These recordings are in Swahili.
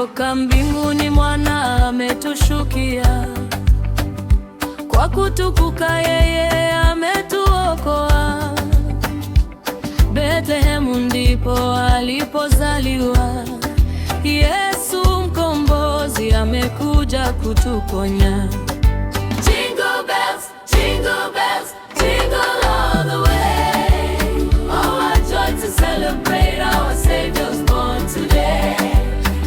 Kutoka mbinguni mwana ametushukia, kwa kutukuka yeye ametuokoa. Bethlehemu ndipo alipozaliwa Yesu mkombozi, amekuja kutuponya. Jingle bells, jingle bells, jingle all the way. Oh, what joy to celebrate our Savior's born today.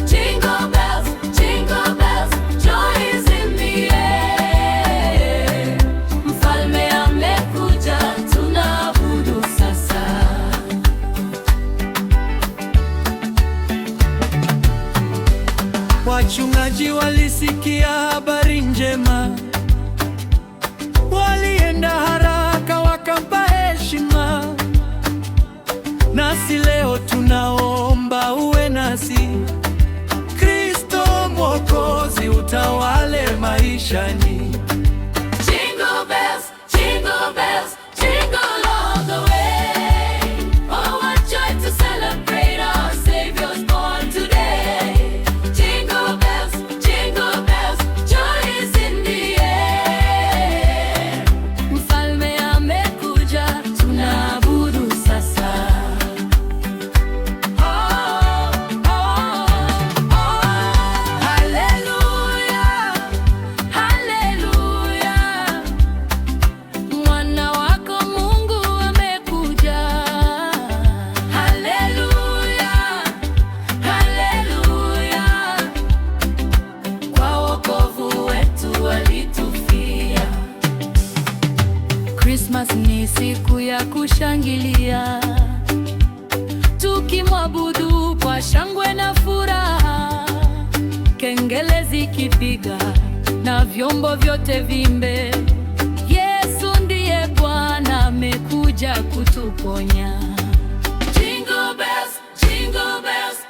Jingle bells, joy is in the air. Mfalme amekuja, tunaabudu sasa. Wachungaji walisikia habari njema, walienda haraka wakampa heshima. Nasi leo tunaomba uwe nasi, Kristo Mwokozi utawale maishani. Jingle bells, jingle all the way. Oh, what joy to celebrate our Savior's born today. Jingle bells, joy is in the air. Mfalme amekuja, tunaabudu sasa. Oh, oh, oh. Hallelujah, hallelujah. Mwana wako Mungu amekuja. Hallelujah, hallelujah. Kwa wokovu wetu alitufia. Christmas ni siku ya kushangilia, tukimwabudu kwa shangwe na furaha, kengele zikipiga na vyombo vyote vimbe. Yesu ndiye Bwana, amekuja kutuponya. Jingle bells,